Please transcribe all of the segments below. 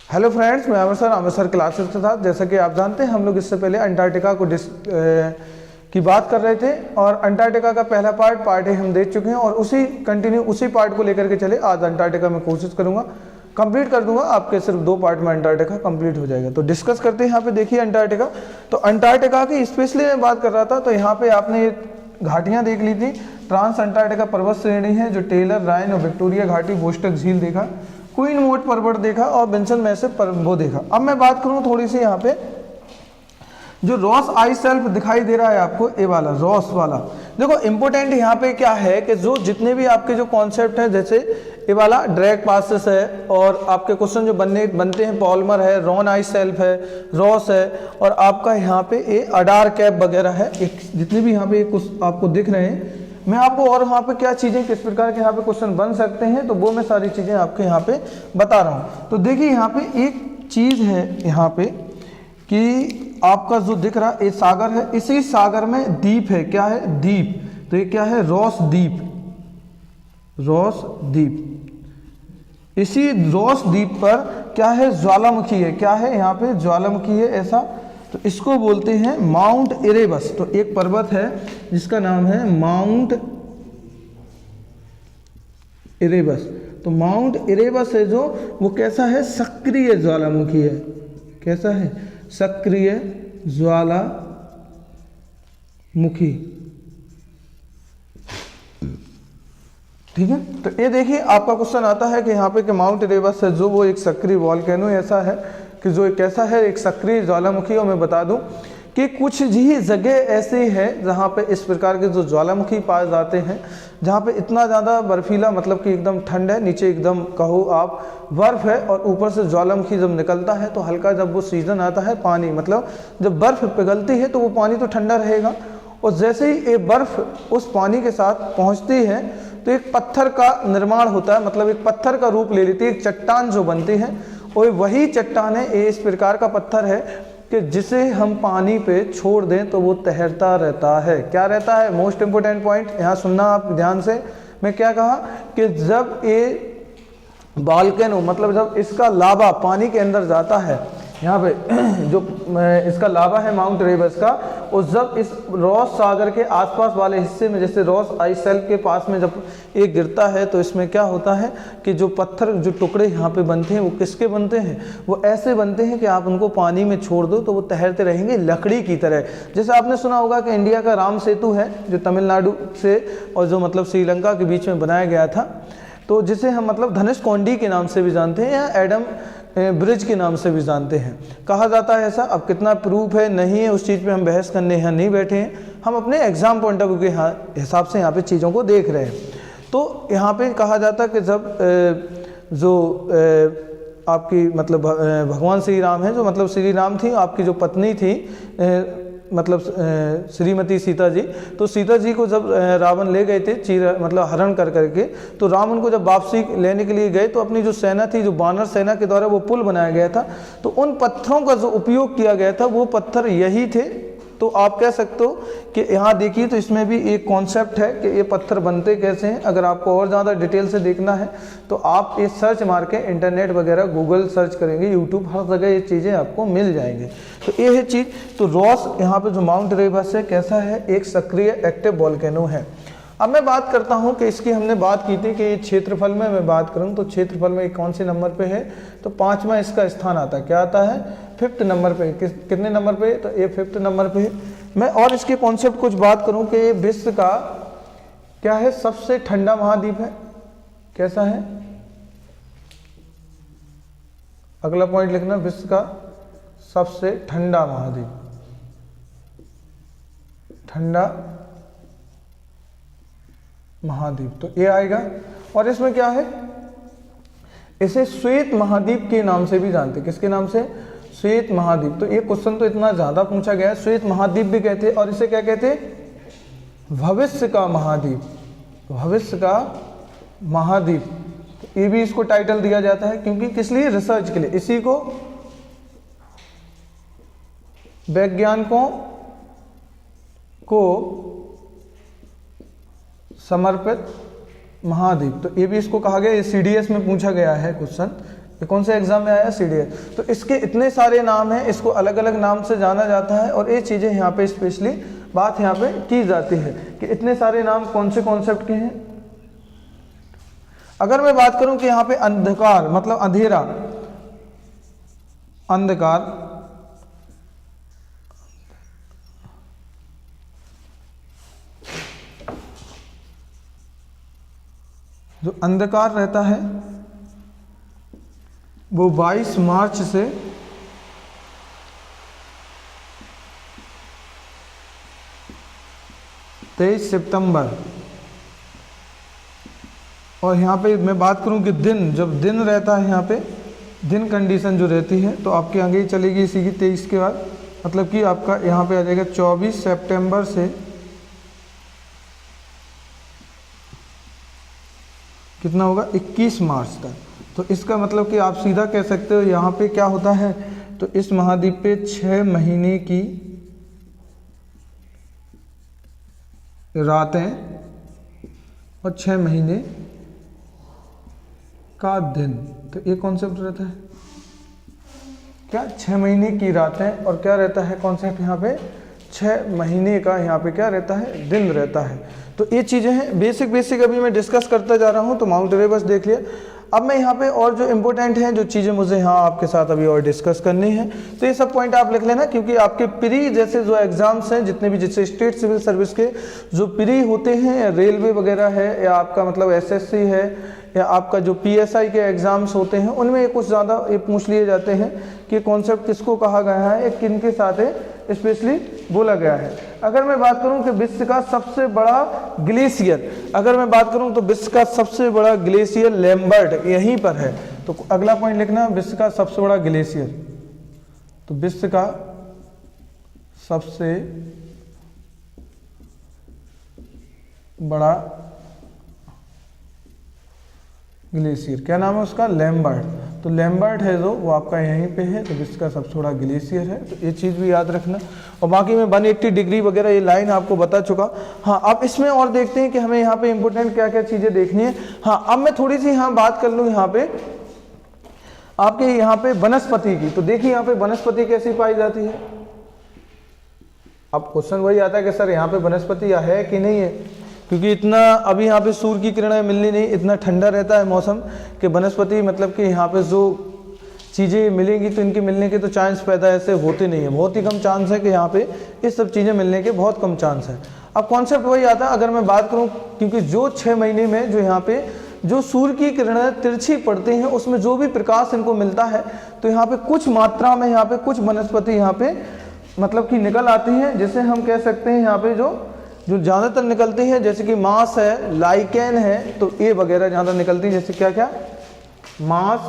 Hello friends, मैं Aamir sir classes के साथ। जैसा कि आप जानते हैं, हम लोग इससे पहले अंटार्कटिका की बात कर रहे थे और अंटार्कटिका का पहला पार्ट हम देख चुके हैं और उसी पार्ट को लेकर के चले। आज अंटार्कटिका में कोशिश करूंगा, कंप्लीट कर दूंगा। आपके सिर्फ 2 पार्ट में अंटार्कटिका कंप्लीट हो जाएगा। तो डिस्कस करते हैं। यहाँ पे देखिए अंटार्कटिका, तो अंटार्कटिका की स्पेशली मैं बात कर रहा था। तो यहाँ पे आपने ये घाटियाँ देख ली थी। ट्रांस अंटार्कटिका पर्वत श्रेणी है जो टेलर, राइन और विक्टोरिया घाटी, बोस्टक झील देखा, क्वीन मोट पर्वत देखा और विंसन मैसिव वो देखा। अब मैं बात करूं थोड़ी सी यहाँ पे जो रॉस आइस शेल्फ दिखाई दे रहा है आपको, ये वाला रॉस वाला, देखो इंपॉर्टेंट यहाँ पे क्या है कि जो जितने भी आपके जो कॉन्सेप्ट है, जैसे ये वाला ड्रैग पासेस है और आपके क्वेश्चन जो बनते हैं, पॉलीमर है, रॉन आइस शेल्फ है, रॉस है और आपका यहाँ पे ये अडार कैप वगैरह है। जितने भी यहाँ पे कुछ आपको दिख रहे हैं, मैं आपको और वहाँ पे क्या चीज़ें किस प्रकार के यहाँ पे क्वेश्चन बन सकते हैं, तो वो मैं सारी चीज़ें आपके यहाँ पे बता रहा हूँ। तो देखिए यहाँ पे एक चीज़ है यहाँ पे कि आपका जो दिख रहा है ये सागर है, इसी सागर में द्वीप है। क्या है? द्वीप। तो ये क्या है? रॉस द्वीप। रॉस द्वीप। इसी रॉस द्वीप पर क्या है? ज्वालामुखी है। क्या है? यहाँ पे ज्वालामुखी है ऐसा। तो इसको बोलते हैं माउंट इरेबस। तो एक पर्वत है जिसका नाम है माउंट इरेबस। तो माउंट इरेबस है जो, वो कैसा है? सक्रिय ज्वालामुखी है। कैसा है? सक्रिय ज्वालामुखी। ठीक है। तो ये देखिए आपका क्वेश्चन आता है कि यहाँ पे कि माउंट इरेबस है जो, वो एक सक्रिय वॉल्केनो ऐसा है कि जो कैसा है? एक सक्रिय ज्वालामुखी। और मैं बता दूं कि कुछ ही जगह ऐसी है जहाँ पे इस प्रकार के जो ज्वालामुखी पाए जाते हैं, जहाँ पे इतना ज़्यादा बर्फीला, मतलब कि एकदम ठंड है, नीचे एकदम कहो आप बर्फ़ है और ऊपर से ज्वालामुखी जब निकलता है तो हल्का, जब वो सीज़न आता है पानी, मतलब जब बर्फ़ पिघलती है तो वो पानी तो ठंडा रहेगा और जैसे ही ये बर्फ़ उस पानी के साथ पहुँचती है तो एक पत्थर का निर्माण होता है, मतलब एक पत्थर का रूप ले लेती है, एक चट्टान जो बनती है। और वही चट्टान है, ये इस प्रकार का पत्थर है कि जिसे हम पानी पे छोड़ दें तो वो तैरता रहता है। क्या रहता है? मोस्ट इंपोर्टेंट पॉइंट यहाँ सुनना आप ध्यान से। मैं क्या कहा कि जब ये वॉल्केनो, मतलब जब इसका लावा पानी के अंदर जाता है, यहाँ पे जो इसका लावा है माउंट इरेबस का, और जब इस रॉस सागर के आसपास वाले हिस्से में, जैसे रॉस आइस शेल्फ के पास में जब ये गिरता है तो इसमें क्या होता है कि जो पत्थर, जो टुकड़े यहाँ पे बनते हैं, वो किसके बनते हैं? वो ऐसे बनते हैं कि आप उनको पानी में छोड़ दो तो वो तैरते रहेंगे लकड़ी की तरह। जैसे आपने सुना होगा कि इंडिया का राम सेतु है जो तमिलनाडु से और जो मतलब श्रीलंका के बीच में बनाया गया था, तो जिसे हम मतलब धनुषकोडी के नाम से भी जानते हैं या एडम ब्रिज के नाम से भी जानते हैं, कहा जाता है ऐसा। अब कितना प्रूफ है नहीं है उस चीज़ पे हम बहस करने यहाँ नहीं बैठे हैं, हम अपने एग्जाम पॉइंट ऑफ व्यू के हिसाब से यहाँ पे चीज़ों को देख रहे हैं। तो यहाँ पे कहा जाता है कि जब आपकी मतलब भगवान श्री राम है, जो मतलब श्री राम थी, आपकी जो पत्नी थी मतलब श्रीमती सीता जी, तो सीता जी को जब रावण ले गए थे मतलब हरण कर करके, तो राम उनको जब वापसी लेने के लिए गए तो अपनी जो सेना थी, जो बानर सेना के द्वारा वो पुल बनाया गया था, तो उन पत्थरों का जो उपयोग किया गया था वो पत्थर यही थे। तो आप कह सकते हो कि यहाँ देखिए, तो इसमें भी एक कॉन्सेप्ट है कि ये पत्थर बनते कैसे हैं। अगर आपको और ज़्यादा डिटेल से देखना है तो आप ये सर्च मार के इंटरनेट वगैरह गूगल सर्च करेंगे, यूट्यूब, हर जगह ये चीज़ें आपको मिल जाएंगे। तो ये है चीज़। तो रॉस यहाँ पे जो माउंट इरेबस है कैसा है? एक सक्रिय एक्टिव वॉल्केनो है। अब मैं बात करता हूँ कि इसकी हमने बात की थी कि ये क्षेत्रफल में मैं बात करूँ तो क्षेत्रफल में कौन से नंबर पे है? तो 5वां इसका स्थान आता है। क्या आता है? 5th नंबर पे। कितने नंबर पे? तो ये 5th नंबर पे है। मैं और इसके कॉन्सेप्ट कुछ बात करूँ कि ये विश्व का क्या है? सबसे ठंडा महाद्वीप है। कैसा है? अगला पॉइंट लिखना, विश्व का सबसे ठंडा महाद्वीप, ठंडा महाद्वीप, तो ये आएगा। और इसमें क्या है? इसे श्वेत महाद्वीप के नाम से भी जानते हैं। किसके नाम से? श्वेत महाद्वीप। तो ये क्वेश्चन तो इतना ज्यादा पूछा गया है। श्वेत महाद्वीप भी कहते हैं और इसे क्या कहते हैं? भविष्य का महाद्वीप। भविष्य का महाद्वीप, तो ये भी इसको टाइटल दिया जाता है क्योंकि किस लिए? रिसर्च के लिए। इसी को वैज्ञानिकों को समर्पित महाद्वीप। तो ये भी इसको कहा गया, ये CDS में पूछा गया है क्वेश्चन, ये कौन से एग्जाम में आया? CDS। तो इसके इतने सारे नाम हैं, इसको अलग अलग नाम से जाना जाता है और ये चीज़ें यहाँ पे स्पेशली बात यहाँ पे की जाती है कि इतने सारे नाम कौन से कॉन्सेप्ट के हैं। अगर मैं बात करूं कि यहाँ पे अंधकार मतलब अंधेरा, अंधकार, जो अंधकार रहता है वो 22 मार्च से 23 सितंबर, और यहाँ पे मैं बात करूँ कि दिन, जब दिन रहता है यहाँ पे दिन कंडीशन जो रहती है तो आपके आगे ही चलेगी इसी की 23 के बाद, मतलब कि आपका यहाँ पे आ जाएगा 24 सितंबर से कितना होगा 21 मार्च तक। तो इसका मतलब कि आप सीधा कह सकते हो यहाँ पे क्या होता है, तो इस महाद्वीप पे 6 महीने की रातें और 6 महीने का दिन। तो ये कॉन्सेप्ट रहता है क्या, 6 महीने की रातें और क्या रहता है कॉन्सेप्ट यहाँ पे, 6 महीने का यहाँ पे क्या रहता है, दिन रहता है। तो ये चीज़ें हैं बेसिक अभी मैं डिस्कस करता जा रहा हूँ। तो माउंट एवरेस्ट देख लिया। अब मैं यहाँ पे और जो इम्पोर्टेंट हैं जो चीज़ें मुझे यहाँ आपके साथ अभी और डिस्कस करनी है, तो ये सब पॉइंट आप लिख लेना, क्योंकि आपके प्री जैसे जो एग्जाम्स हैं जितने भी, जैसे स्टेट सिविल सर्विस के जो प्री होते हैं, या रेलवे वगैरह है, या आपका मतलब SSC है, या आपका जो PSI के एग्ज़ाम्स होते हैं, उनमें ये कुछ ज़्यादा ये पूछ लिए जाते हैं कि कॉन्सेप्ट किसको कहा गया है, एक किन के साथ है स्पेशली बोला गया है। अगर मैं बात करूं कि विश्व का सबसे बड़ा ग्लेशियर, अगर मैं बात करूं तो विश्व का सबसे बड़ा ग्लेशियर लैम्बर्ट यहीं पर है। तो अगला पॉइंट लिखना, विश्व का सबसे बड़ा ग्लेशियर। तो विश्व का सबसे बड़ा ग्लेशियर क्या नाम है उसका, लैम्बर्ट। तो लैम्बर्ट है जो वो आपका यहीं पे है, तो विश्व का सबसे बड़ा ग्लेशियर है। तो ये चीज़ भी याद रखना। और बाकी मैं 180 डिग्री वगैरह ये लाइन आपको बता चुका। हाँ, अब इसमें और देखते हैं कि हमें यहाँ पे इंपॉर्टेंट क्या क्या चीज़ें देखनी है। हाँ, अब मैं थोड़ी सी यहाँ बात कर लूँ यहाँ पे आपके यहाँ पे वनस्पति की। तो देखिए यहाँ पे वनस्पति कैसी पाई जाती है। अब क्वेश्चन वही आता है कि सर यहाँ पे वनस्पति है कि नहीं है, क्योंकि इतना अभी यहाँ पे सूर्य की किरणें मिलनी नहीं, इतना ठंडा रहता है मौसम कि वनस्पति मतलब कि यहाँ पे जो चीज़ें मिलेंगी तो इनके मिलने के तो चांस पैदा ऐसे होते नहीं है, बहुत ही कम चांस है कि यहाँ पे इस सब चीज़ें मिलने के बहुत कम चांस है। अब कॉन्सेप्ट वही आता है। अगर मैं बात करूँ, क्योंकि जो 6 महीने में जो यहाँ पे जो सूर्य की किरणें तिरछी पड़ती हैं उसमें जो भी प्रकाश इनको मिलता है, तो यहाँ पे कुछ मात्रा में यहाँ पे कुछ वनस्पति यहाँ पे मतलब कि निकल आती हैं, जिसे हम कह सकते हैं यहाँ पे जो ज़्यादातर निकलती है, जैसे कि मांस है, लाइकेन है, तो ये वगैरह ज़्यादा निकलती है। जैसे क्या क्या, मांस,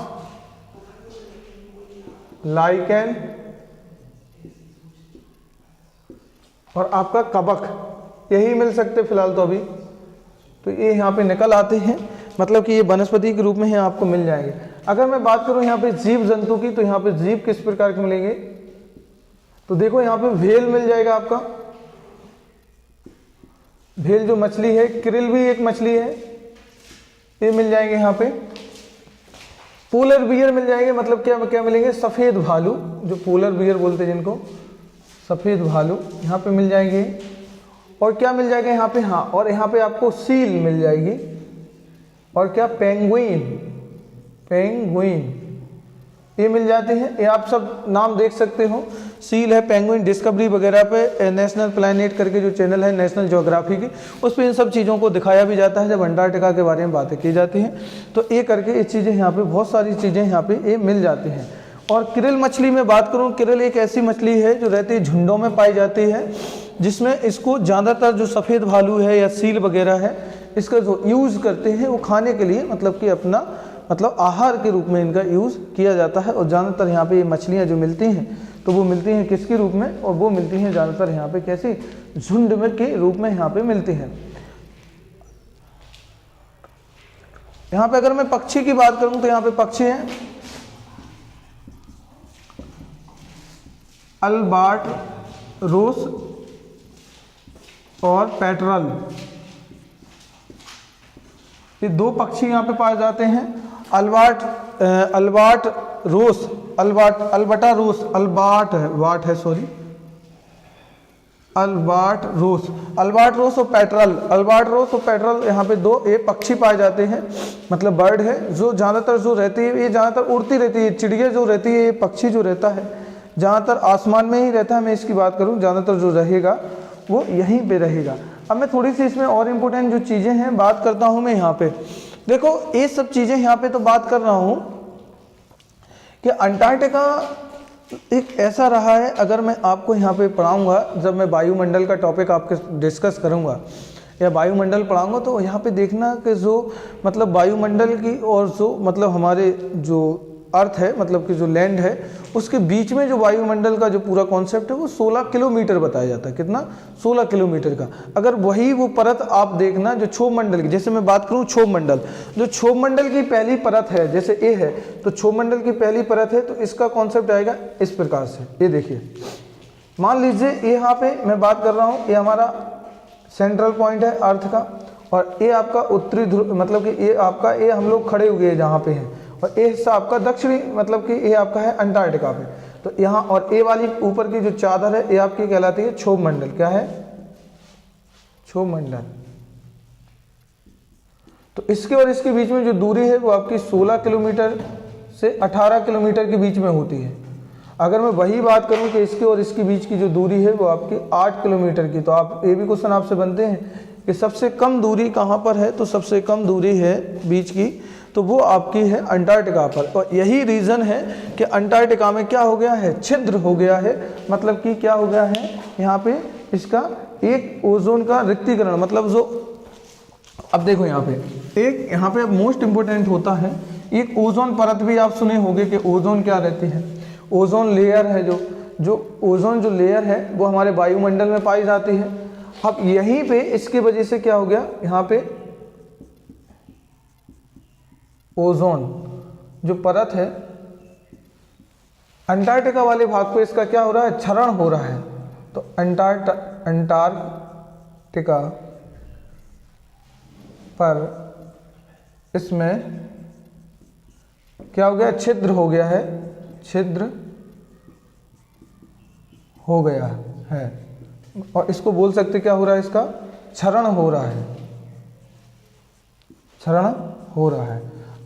लाइकेन और आपका कवक, यही मिल सकते फिलहाल तो अभी। तो ये यहाँ पे निकल आते हैं, मतलब कि ये वनस्पति के रूप में यहाँ आपको मिल जाएंगे। अगर मैं बात करूँ यहाँ पे जीव जंतु की, तो यहाँ पे जीव किस प्रकार के मिलेंगे, तो देखो यहाँ पे व्हेल मिल जाएगा आपका। व्हेल जो मछली है, क्रिल भी एक मछली है, ये मिल जाएंगे यहाँ पे। पोलर बियर मिल जाएंगे, मतलब क्या क्या मिलेंगे, सफ़ेद भालू, जो पोलर बियर बोलते हैं जिनको, सफ़ेद भालू यहाँ पे मिल जाएंगे। और क्या मिल जाएगा यहाँ पे, हाँ, और यहाँ पे आपको सील मिल जाएगी। और क्या, पेंगुइन, पेंगुइन ये मिल जाते हैं। ये आप सब नाम देख सकते हो, सील है, पेंगुइन। डिस्कवरी वगैरह पे नेशनल प्लैनेट करके जो चैनल है नेशनल ज्योग्राफी की, उस पर इन सब चीज़ों को दिखाया भी जाता है जब अंटार्कटिका के बारे में बातें की जाती हैं। तो ये करके ये चीज़ें यहाँ पे बहुत सारी चीज़ें यहाँ पे ये मिल जाती हैं। और क्रिल मछली में बात करूँ, क्रिल एक ऐसी मछली है जो रहती है झुंडों में पाई जाती है, जिसमें इसको ज़्यादातर जो सफ़ेद भालू है या सील वगैरह है, इसका जो यूज़ करते हैं वो खाने के लिए, मतलब कि अपना मतलब आहार के रूप में इनका यूज़ किया जाता है। और ज़्यादातर यहाँ पे ये मछलियाँ जो मिलती हैं, तो वो मिलती हैं किसके रूप में, और वो मिलती हैं ज़्यादातर यहाँ पे कैसी, झुंड में के रूप में यहाँ पे मिलती हैं। यहाँ पे अगर मैं पक्षी की बात करूँ तो यहाँ पे पक्षी हैं अल्बाट्रोस और पेट्रल, ये 2 पक्षी यहाँ पे पाए जाते हैं। अल्बाट्रोस और पेट्रल यहाँ पे दो ये पक्षी पाए जाते हैं, मतलब बर्ड है जो ज़्यादातर जो रहती है, ये ज़्यादातर उड़ती रहती है। चिड़िया जो रहती है, ये पक्षी जो रहता है ज़्यादातर आसमान में ही रहता है। मैं इसकी बात करूँ, ज़्यादातर जो रहेगा वो यहीं पे रहेगा। अब मैं थोड़ी सी इसमें और इम्पोर्टेंट जो चीज़ें हैं बात करता हूँ। मैं यहाँ पे देखो ये सब चीज़ें यहाँ पे तो बात कर रहा हूँ कि अंटार्कटिका एक ऐसा रहा है, अगर मैं आपको यहाँ पे पढ़ाऊँगा, जब मैं वायुमंडल का टॉपिक आपके डिस्कस करूँगा या वायुमंडल पढ़ाऊँगा, तो यहाँ पे देखना कि जो मतलब वायुमंडल की और जो मतलब हमारे जो अर्थ है, मतलब कि जो लैंड है, उसके बीच में जो वायुमंडल का जो पूरा कॉन्सेप्ट है वो 16 किलोमीटर बताया जाता है। कितना? 16 किलोमीटर का। अगर वही वो परत आप देखना जो क्षोभ मंडल की, जैसे मैं बात करूं क्षोभ मंडल, जो क्षोभ मंडल की पहली परत है, जैसे ए है तो क्षोभ मंडल की पहली परत है, तो इसका कॉन्सेप्ट आएगा इस प्रकार से। ये देखिए, मान लीजिए यहाँ पे मैं बात कर रहा हूँ, ये हमारा सेंट्रल पॉइंट है अर्थ का, और ये आपका उत्तरी ध्रुव, मतलब कि ये आपका, ये हम लोग खड़े हुए हैं जहाँ पे हैं, और ये हिस्सा आपका दक्षिणी, मतलब कि ये आपका है अंटार्कटिका पे। तो यहाँ और ये वाली ऊपर की जो चादर है ये आपकी कहलाती है क्षोभ मंडल। क्या है? क्षोभ मंडल। तो इसके और इसके बीच में जो दूरी है वो आपकी 16 किलोमीटर से 18 किलोमीटर के बीच में होती है। अगर मैं वही बात करूं कि इसके और इसके बीच की जो दूरी है वो आपकी 8 किलोमीटर की, तो आप ये भी क्वेश्चन आपसे बनते हैं कि सबसे कम दूरी कहाँ पर है, तो सबसे कम दूरी है बीच की, तो वो आपकी है अंटार्कटिका पर। और यही रीज़न है कि अंटार्कटिका में क्या हो गया है? छिद्र हो गया है। मतलब कि क्या हो गया है यहाँ पे? इसका एक ओजोन का रिक्तीकरण, मतलब जो, अब देखो यहाँ पे एक, यहाँ पे अब मोस्ट इम्पोर्टेंट होता है एक ओजोन परत भी आप सुने होंगे कि ओजोन क्या रहती है। ओजोन लेयर है, जो ओजोन जो लेयर है वो हमारे वायुमंडल में पाई जाती है। अब यहीं पे इसकी वजह से क्या हो गया, यहाँ पे ओजोन जो परत है अंटार्कटिका वाले भाग पे, इसका क्या हो रहा है? क्षरण हो रहा है। तो अंटार्कटिका पर इसमें क्या हो गया? छिद्र हो गया है, छिद्र हो गया है, और इसको बोल सकते क्या हो रहा है? इसका क्षरण हो रहा है, क्षरण हो रहा है।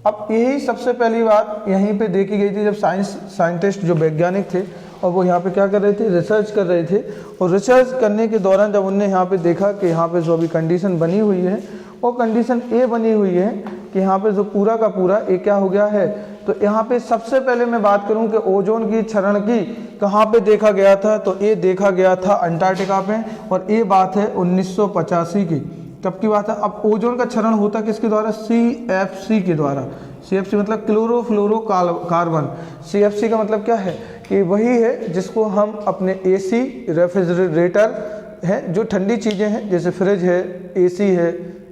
अब यही सबसे पहली बात यहीं पे देखी गई थी, जब साइंटिस्ट जो वैज्ञानिक थे और वो यहाँ पे क्या कर रहे थे? रिसर्च कर रहे थे। और रिसर्च करने के दौरान जब उनने यहाँ पे देखा कि यहाँ पे जो अभी कंडीशन बनी हुई है वो कंडीशन ये बनी हुई है कि यहाँ पे जो पूरा का पूरा ये क्या हो गया है, तो यहाँ पे सबसे पहले मैं बात करूँ कि ओजोन की क्षरण की कहाँ पे देखा गया था, तो ये देखा गया था अंटार्कटिका पे, और ये बात है 1985 की। कब की बात है? अब ओजोन का क्षरण होता किसके द्वारा? CFC के द्वारा। CFC मतलब क्लोरोफ्लोरोकार्बन। CFC का मतलब क्या है कि वही है जिसको हम अपने AC रेफ्रिजरेटर है, जो ठंडी चीज़ें हैं जैसे फ्रिज है, AC है,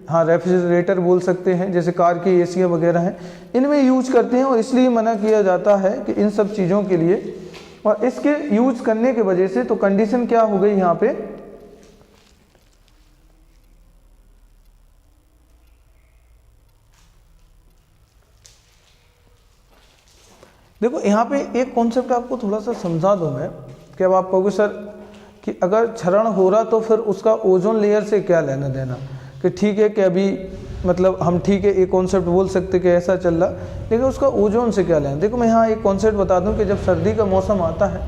हाँ रेफ्रिजरेटर बोल सकते हैं, जैसे कार की एसियाँ वगैरह हैं, इनमें यूज करते हैं। और इसलिए मना किया जाता है कि इन सब चीज़ों के लिए, और इसके यूज करने के वजह से तो कंडीशन क्या हो गई यहाँ पे, देखो यहाँ पे एक कॉन्सेप्ट आपको थोड़ा सा समझा दूँ मैं, कि अब आप कहोगे सर कि अगर क्षरण हो रहा तो फिर उसका ओजोन लेयर से क्या लेना देना, कि ठीक है कि अभी मतलब हम ठीक है एक कॉन्सेप्ट बोल सकते कि ऐसा चल रहा, लेकिन उसका ओजोन से क्या लेना। देखो मैं यहाँ एक कॉन्सेप्ट बता दूँ कि जब सर्दी का मौसम आता है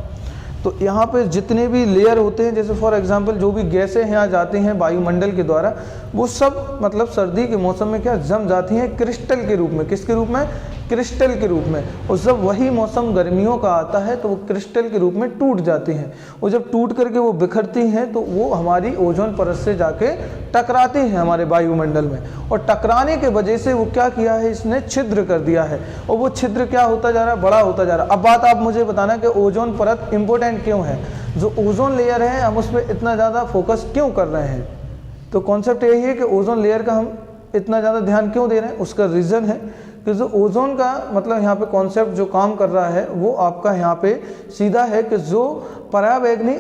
तो यहाँ पे जितने भी लेयर होते हैं, जैसे फॉर एग्जांपल जो भी गैसें यहाँ जाती हैं वायुमंडल के द्वारा, वो सब मतलब सर्दी के मौसम में क्या जम जाती हैं क्रिस्टल के रूप में। किसके रूप में? क्रिस्टल के रूप में। और जब वही मौसम गर्मियों का आता है तो वो क्रिस्टल के रूप में टूट जाती हैं, और जब टूट करके वो बिखरती हैं तो वो हमारी ओजोन परत से जाके टकराती हैं हमारे वायुमंडल में, और टकराने के वजह से वो क्या किया है, इसने छिद्र कर दिया है, और वो छिद्र क्या होता जा रहा है? बड़ा होता जा रहा है। अब बात आप मुझे बताना कि ओजोन परत इंपॉर्टेंट क्यों है, जो ओजोन लेयर है हम उस पर इतना ज़्यादा फोकस क्यों कर रहे हैं। तो कॉन्सेप्ट यही है कि ओजोन लेयर का हम इतना ज़्यादा ध्यान क्यों दे रहे हैं। उसका रीज़न है कि जो ओजोन का मतलब यहाँ पे कॉन्सेप्ट जो काम कर रहा है वो आपका यहाँ पे सीधा है कि जो पराबैंगनी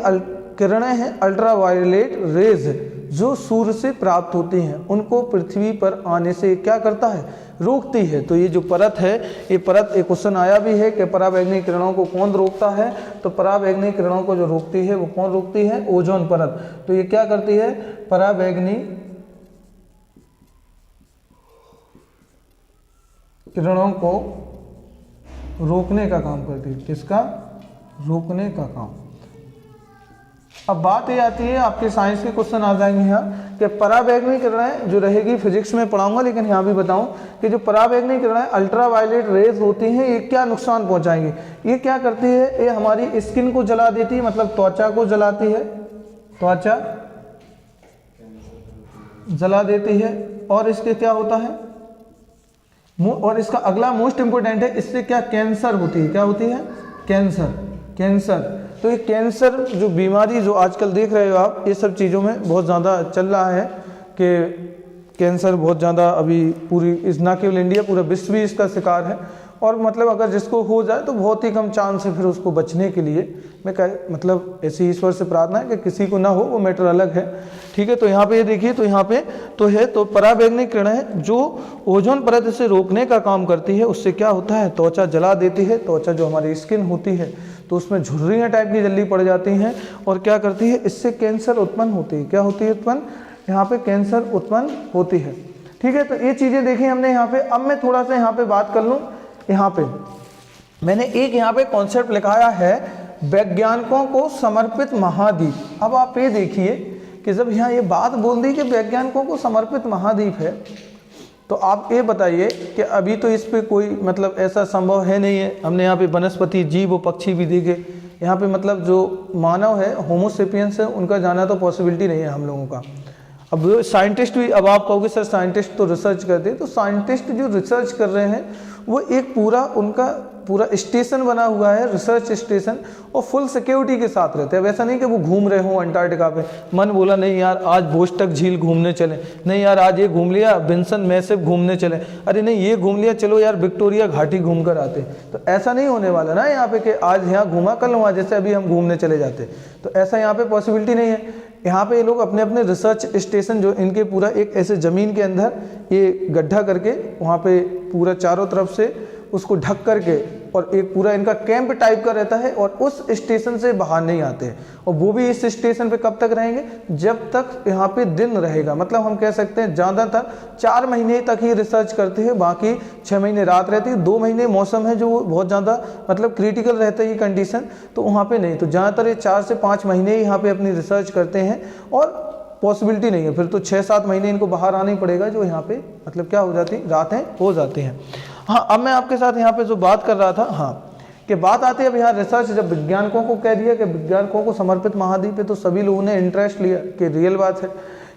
किरणें हैं, अल्ट्रावायलेट रेज, जो सूर्य से प्राप्त होती हैं उनको पृथ्वी पर आने से क्या करता है, रोकती है। तो ये जो परत है, ये परत, एक क्वेश्चन आया भी है कि पराबैंगनी किरणों को कौन रोकता है, तो पराबैंगनी किरणों को जो रोकती है वो कौन रोकती है, ओजोन परत। तो ये क्या करती है, पराबैंगनी किरणों को रोकने का काम करती है। किसका, रोकने का काम। अब बात ये आती है, आपके साइंस के क्वेश्चन आ जाएंगे यहाँ कि पराबैंगनी किरणें जो रहेगी, फिजिक्स में पढ़ाऊंगा लेकिन यहाँ भी बताऊं कि जो पराबैंगनी किरणें अल्ट्रावायलेट रेज होती हैं, ये क्या नुकसान पहुंचाएंगी, ये क्या करती है, ये हमारी स्किन को जला देती है, मतलब त्वचा को जलाती है, त्वचा जला देती है। और इसके क्या होता है, और इसका अगला मोस्ट इंपोर्टेंट है, इससे क्या कैंसर होती है, क्या होती है, कैंसर, कैंसर। तो ये कैंसर जो बीमारी जो आजकल देख रहे हो आप, ये सब चीज़ों में बहुत ज़्यादा चल रहा है कि कैंसर बहुत ज़्यादा अभी पूरी, इस ना केवल इंडिया, पूरा विश्व भी इसका शिकार है। और मतलब अगर जिसको हो जाए तो बहुत ही कम चांस है फिर उसको बचने के लिए। मैं मतलब ऐसी ईश्वर से प्रार्थना है कि किसी को ना हो, वो मैटर अलग है, ठीक है। तो यहाँ पे ये देखिए, तो यहाँ पे तो है, तो पराबैंगनी किरणें जो ओजोन परत से रोकने का काम करती है, उससे क्या होता है, त्वचा जला देती है। त्वचा जो हमारी स्किन होती है तो उसमें झुर्रियाँ टाइप की जल्दी पड़ जाती हैं, और क्या करती है, इससे कैंसर उत्पन्न होती है। क्या होती है उत्पन्न, यहाँ पे कैंसर उत्पन्न होती है, ठीक है। तो ये चीज़ें देखी हमने यहाँ पे। अब मैं थोड़ा सा यहाँ पे बात कर लूँ। यहाँ पे मैंने एक यहाँ पे कॉन्सेप्ट लिखाया है, वैज्ञानिकों को समर्पित महाद्वीप। अब आप ये देखिए कि जब यहाँ ये बात बोल दी कि वैज्ञानिकों को समर्पित महाद्वीप है, तो आप ये बताइए कि अभी तो इस पे कोई मतलब ऐसा संभव है नहीं है। हमने यहाँ पे वनस्पति, जीव, पक्षी भी देखे। यहाँ पे मतलब जो मानव है, होमोसेपियंस है, उनका जाना तो पॉसिबिलिटी नहीं है हम लोगों का। अब साइंटिस्ट भी, अब आप कहोगे सर साइंटिस्ट तो रिसर्च करते हैं, तो साइंटिस्ट जो रिसर्च कर रहे हैं वो एक पूरा उनका पूरा स्टेशन बना हुआ है, रिसर्च स्टेशन, और फुल सिक्योरिटी के साथ रहते हैं। वैसा नहीं कि वो घूम रहे हों अंटार्कटिका पे, मन बोला नहीं यार आज बोस्टक झील घूमने चले, नहीं यार आज ये घूम लिया बिन्सन मैसिव घूमने चले, अरे नहीं ये घूम लिया, चलो यार विक्टोरिया घाटी घूम कर आते। तो ऐसा नहीं होने वाला ना यहाँ पे कि आज यहाँ घूमा कल वहाँ, जैसे अभी हम घूमने चले जाते। तो ऐसा यहाँ पे पॉसिबिलिटी नहीं है। यहाँ पे ये लोग अपने अपने रिसर्च स्टेशन, जो इनके पूरा एक ऐसे ज़मीन के अंदर ये गड्ढा करके वहाँ पे पूरा चारों तरफ से उसको ढक करके, और एक पूरा इनका कैंप टाइप का रहता है, और उस स्टेशन से बाहर नहीं आते। और वो भी इस स्टेशन पे कब तक रहेंगे, जब तक यहाँ पे दिन रहेगा। मतलब हम कह सकते हैं ज़्यादातर 4 महीने तक ही रिसर्च करते हैं, बाकी 6 महीने रात रहती है, 2 महीने मौसम है जो बहुत ज़्यादा मतलब क्रिटिकल रहता है ये कंडीशन, तो वहाँ पे नहीं। तो ज़्यादातर ये 4 से 5 महीने ही यहाँ पे अपनी रिसर्च करते हैं, और पॉसिबिलिटी नहीं है फिर तो 6-7 महीने इनको बाहर आना ही पड़ेगा, जो यहाँ पे मतलब क्या हो जाती, रातें हो जाती हैं। हाँ, अब मैं आपके साथ यहाँ पे जो बात कर रहा था, हाँ, कि बात आती है अब यहाँ रिसर्च, जब वैज्ञानिकों को कह दिया कि वैज्ञानिकों को समर्पित महाद्वीप पे, तो सभी लोगों ने इंटरेस्ट लिया कि रियल बात है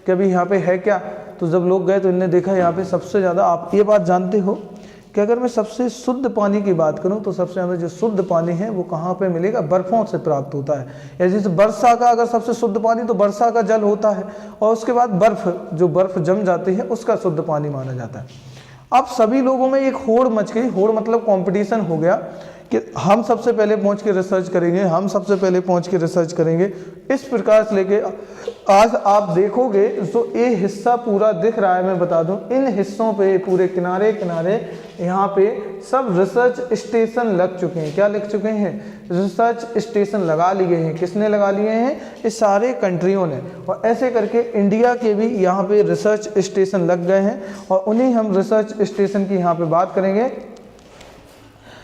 कि अभी यहाँ पे है क्या। तो जब लोग गए तो इन्होंने देखा यहाँ पे सबसे ज़्यादा, आप ये बात जानते हो कि अगर मैं सबसे शुद्ध पानी की बात करूं तो सबसे ज़्यादा जो शुद्ध पानी है वो कहाँ पे मिलेगा, बर्फ़ों से प्राप्त होता है। या जैसे वर्षा का अगर सबसे शुद्ध पानी तो वर्षा का जल होता है, और उसके बाद बर्फ़, जो बर्फ़ जम जाती है उसका शुद्ध पानी माना जाता है। अब सभी लोगों में एक होड़ मच गई, होड़ मतलब कंपटीशन हो गया कि हम सबसे पहले पहुंच के रिसर्च करेंगे, हम सबसे पहले पहुंच के रिसर्च करेंगे। इस प्रकार से लेके आज आप देखोगे जो ये हिस्सा पूरा दिख रहा है, मैं बता दूं, इन हिस्सों पे पूरे किनारे किनारे यहाँ पे सब रिसर्च स्टेशन लग चुके हैं। क्या लग चुके हैं, रिसर्च स्टेशन लगा लिए हैं। किसने लगा लिए हैं, इस सारे कंट्रियों ने। और ऐसे करके इंडिया के भी यहाँ पे रिसर्च स्टेशन लग गए हैं, और उन्हीं हम रिसर्च स्टेशन की यहाँ पे बात करेंगे।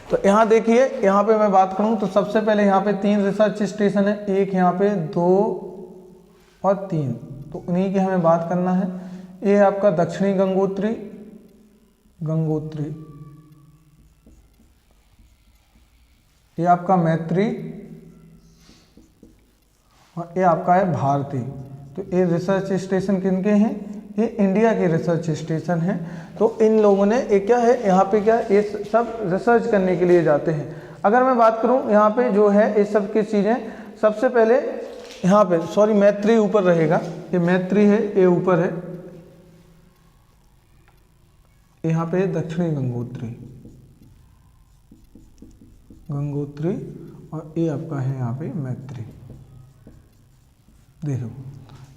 तो यहाँ देखिए, यहाँ पे मैं बात करूँ तो सबसे पहले यहाँ पे 3 रिसर्च स्टेशन है, एक यहाँ पे 2 और 3, तो उन्हीं की हमें बात करना है। ये है आपका दक्षिणी गंगोत्री, ये आपका मैत्री, और ये आपका है भारती। तो ये रिसर्च स्टेशन किनके हैं, ये इंडिया के रिसर्च स्टेशन हैं। तो इन लोगों ने एक क्या है, यहाँ पे क्या, ये सब रिसर्च करने के लिए जाते हैं। अगर मैं बात करूँ यहाँ पे जो है ये सब की चीज़ें, सबसे पहले यहाँ पे सॉरी मैत्री ऊपर रहेगा, ये मैत्री है, ये ऊपर है, यहाँ पे दक्षिणी गंगोत्री, और ये आपका है यहाँ पे मैत्री। देखो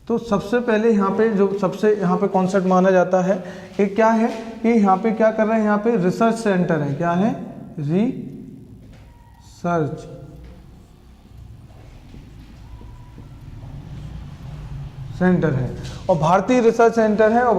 तो सबसे पहले यहाँ पे जो सबसे यहाँ पे कॉन्सेप्ट माना जाता है एक क्या है कि यहाँ पे क्या कर रहे हैं, यहाँ पे रिसर्च सेंटर है। क्या है? रिसर्च सेंटर है और भारतीय रिसर्च सेंटर है और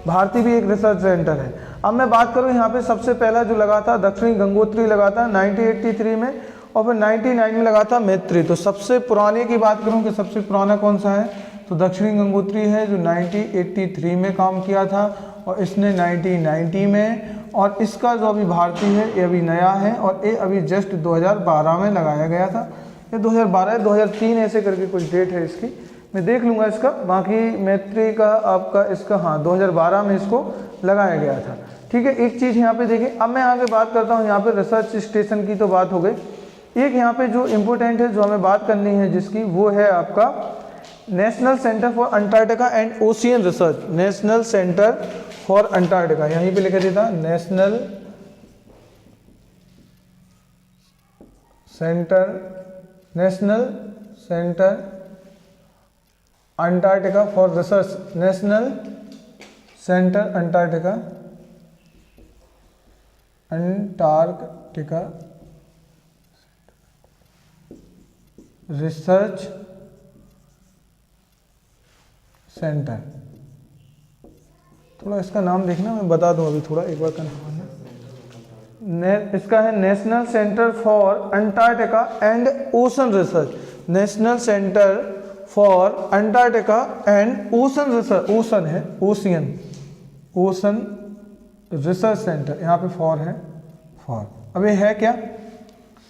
भारतीय भी एक रिसर्च सेंटर है। अब मैं बात करूँ यहाँ पे सबसे पहला जो लगा था दक्षिणी गंगोत्री लगा था 1983 में और फिर 99 में लगा था मैत्री। तो सबसे पुराने की बात करूँ कि सबसे पुराना कौन सा है तो दक्षिणी गंगोत्री है जो 1983 में काम किया था और इसने 1990 में, और इसका जो अभी भारतीय है ये अभी नया है और ये अभी जस्ट 2012 में लगाया गया था। ये 2012 2003 ऐसे करके कुछ डेट है इसकी, मैं देख लूँगा इसका। बाकी मैत्री का आपका इसका हाँ 2012 में इसको लगाया गया था। ठीक है, एक चीज़ यहाँ पे देखिए। अब मैं आगे बात करता हूँ यहाँ पे रिसर्च स्टेशन की तो बात हो गई। एक यहाँ पे जो इम्पोर्टेंट है जो हमें बात करनी है जिसकी, वो है आपका national centre for Antarctica and ocean research. National centre for Antarctica यहीं पे लिखा देता national centre Antarctica for research. National centre Antarctica research centre. थोड़ा इसका नाम देखना, मैं बता दूं अभी थोड़ा एक बार कंफर्म है। इसका है national centre for Antarctica and ocean research. National centre for Antarctica and ocean research. Ocean है ओशन रिसर्च सेंटर, यहाँ पे फॉर है फॉर। अब ये है क्या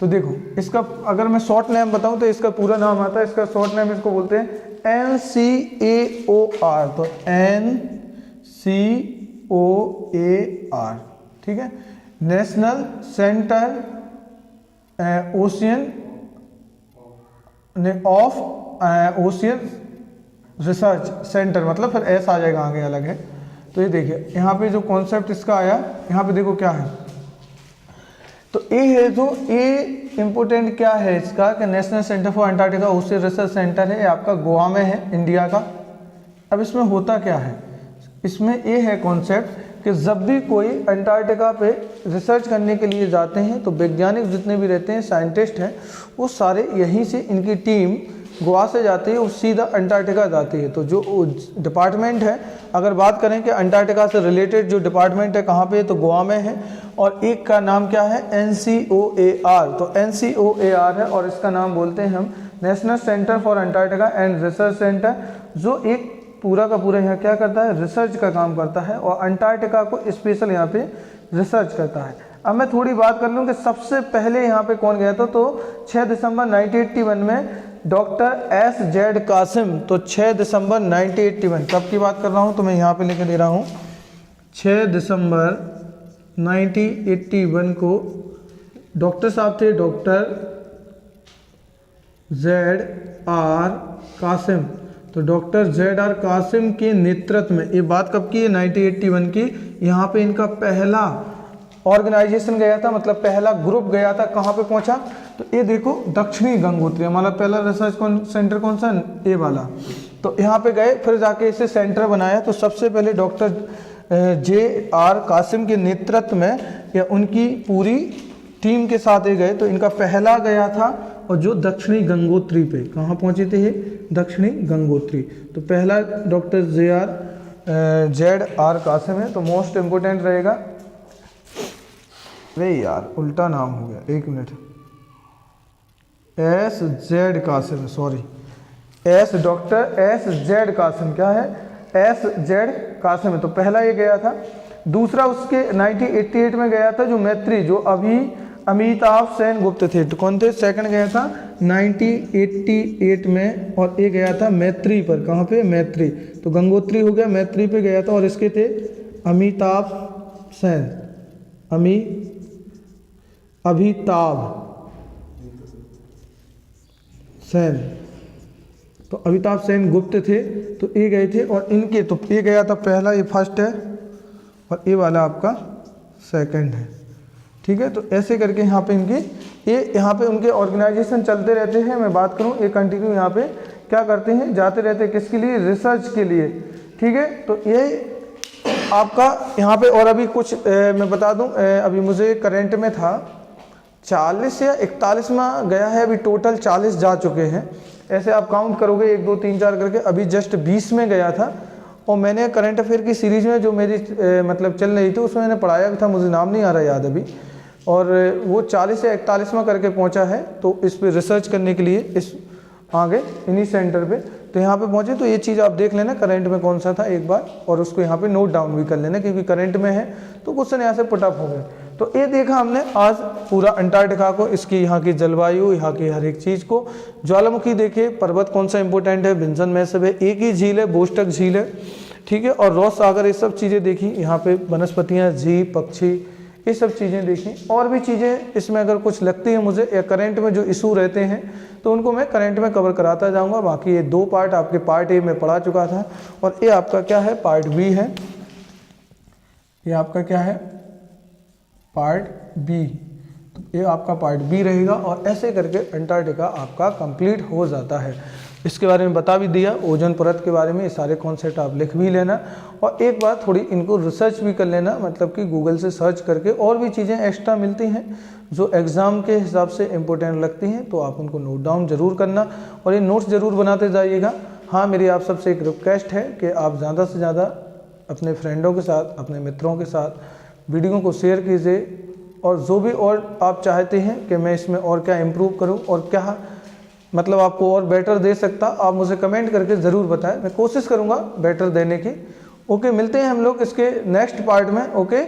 तो देखो इसका अगर मैं शॉर्ट नेम बताऊं तो इसका पूरा नाम आता है, इसका शॉर्ट नेम इसको बोलते हैं NCAOR। तो NCOAR, ठीक है, national centre ocean of ocean research centre, मतलब फिर एस आ जाएगा आगे अलग है। तो ये देखिए यहाँ पे जो कॉन्सेप्ट इसका आया, यहाँ पे देखो क्या है। तो ए है जो ए इम्पोर्टेंट क्या है इसका कि national centre for Antarctica ocean research centre है, आपका गोवा में है इंडिया का। अब इसमें होता क्या है, इसमें ये है कॉन्सेप्ट कि जब भी कोई अंटार्कटिका पे रिसर्च करने के लिए जाते हैं तो वैज्ञानिक जितने भी रहते हैं, साइंटिस्ट हैं, वो सारे यहीं से इनकी टीम गोवा से जाती है और सीधा अंटार्कटिका जाती है। तो जो डिपार्टमेंट है, अगर बात करें कि अंटार्कटिका से रिलेटेड जो डिपार्टमेंट है कहाँ पे, तो गोवा में है। और एक का नाम क्या है NCOAR। तो NCOAR है और इसका नाम बोलते हैं हम national centre for Antarctica and research centre, जो एक पूरा का पूरा यहाँ क्या करता है, रिसर्च का काम करता है और अंटार्कटिका को स्पेशल यहाँ पे रिसर्च करता है। अब मैं थोड़ी बात कर लूँ कि सबसे पहले यहाँ पे कौन गया था, तो 6 दिसंबर 1981 में डॉक्टर SZ कासिम। तो 6 दिसंबर 1981, कब की बात कर रहा हूँ तो मैं यहाँ पे लेकर दे रहा हूँ 6 दिसंबर 1981 को डॉक्टर साहब थे डॉक्टर ZR कासिम। तो डॉक्टर ZR कासिम के नेतृत्व में, ये बात कब की है 1981 की, यहाँ पे इनका पहला ऑर्गेनाइजेशन गया था, मतलब पहला ग्रुप गया था। कहाँ पे पहुंचा तो ये देखो दक्षिणी गंगोत्री, हमारा पहला रिसर्च सेंटर कौन सा, ये वाला। तो यहाँ पे गए, फिर जाके इसे सेंटर बनाया। तो सबसे पहले डॉक्टर JR कासिम के नेतृत्व में या उनकी पूरी टीम के साथ ये गए। तो इनका पहला गया था और जो दक्षिणी गंगोत्री पे, कहाँ पहुँचे थे ये, दक्षिणी गंगोत्री। तो पहला डॉक्टर ZR कासिम है। तो मोस्ट इम्पोर्टेंट रहेगा, अरे यार उल्टा नाम हो गया, एक minute, SZ Qasim, sorry, doctor SZ Qasim, क्या है SZ कासिम है। तो पहला ये गया था। दूसरा उसके 1988 में गया था जो मैत्री, जो अभी अमिताभ सेन गुप्त थे। तो कौन थे, सेकंड गया था 1988 में और ये गया था मैत्री पर। कहाँ पे, मैत्री। तो गंगोत्री हो गया, मैत्री पे गया था और इसके थे अमिताभ सेन। तो अमिताभ सेन गुप्त थे, तो ये गए थे और इनके, तो ये गया था पहला, ये फर्स्ट है और ये वाला आपका सेकंड है। ठीक है, तो ऐसे करके यहाँ पे इनके ये यहाँ पे उनके ऑर्गेनाइजेशन चलते रहते हैं। मैं बात करूँ ये कंटिन्यू यहाँ पे क्या करते हैं, जाते रहते हैं किसके लिए, रिसर्च के लिए। ठीक है, तो ये आपका यहाँ पे और अभी कुछ मैं बता दूं, अभी मुझे करंट में था 40 या 41 में गया है, अभी टोटल 40 जा चुके हैं। ऐसे आप काउंट करोगे 1 2 3 4 करके, अभी जस्ट 20 में गया था। और मैंने करंट अफेयर की सीरीज़ में जो मेरी मतलब चल रही थी उसमें मैंने पढ़ाया भी था, मुझे नाम नहीं आ रहा याद अभी, और वो 40 या 41 में करके पहुंचा है। तो इस पर रिसर्च करने के लिए इस आगे इन्हीं सेंटर पे तो यहाँ पे पहुंचे। तो ये चीज़ आप देख लेना करंट में कौन सा था एक बार, और उसको यहाँ पे नोट डाउन भी कर लेना, क्योंकि करंट में है तो क्वेश्चन यहाँ से पुटअप हो गए। तो ये देखा हमने आज पूरा अंटार्कटिका को, इसकी यहाँ की जलवायु, यहाँ की हर एक चीज़ को। ज्वालामुखी देखिए, पर्वत कौन सा इंपॉर्टेंट है, बिन्सन मैसिव है, एक ही झील है, बोस्टक झील है। ठीक है, और रॉस सागर, ये सब चीज़ें देखी। यहाँ पे वनस्पतियाँ, जीव, पक्षी, ये सब चीज़ें देखी। और भी चीज़ें इसमें अगर कुछ लगती है मुझे, या करंट में जो इशू रहते हैं तो उनको मैं करंट में कवर कराता जाऊंगा। बाकी ये 2 पार्ट आपके पार्ट ए में पढ़ा चुका था, और ये आपका क्या है, पार्ट बी है। ये आपका क्या है, पार्ट बी। तो ये आपका पार्ट बी रहेगा, और ऐसे करके अंटार्कटिका आपका कंप्लीट हो जाता है। इसके बारे में बता भी दिया, ओजोन परत के बारे में, ये सारे कॉन्सेप्ट आप लिख भी लेना, और एक बार थोड़ी इनको रिसर्च भी कर लेना, मतलब कि गूगल से सर्च करके और भी चीज़ें एक्स्ट्रा मिलती हैं जो एग्ज़ाम के हिसाब से इम्पोर्टेंट लगती हैं, तो आप उनको नोट डाउन जरूर करना और ये नोट्स ज़रूर बनाते जाइएगा। हाँ, मेरी आप सबसे एक रिक्वेस्ट है कि आप ज़्यादा से ज़्यादा अपने फ्रेंडों के साथ, अपने मित्रों के साथ वीडियो को शेयर कीजिए, और जो भी और आप चाहते हैं कि मैं इसमें और क्या इम्प्रूव करूँ और क्या मतलब आपको और बेटर दे सकता, आप मुझे कमेंट करके ज़रूर बताएं, मैं कोशिश करूँगा बेटर देने की। ओके, मिलते हैं हम लोग इसके नेक्स्ट पार्ट में। Okay,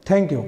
thank you.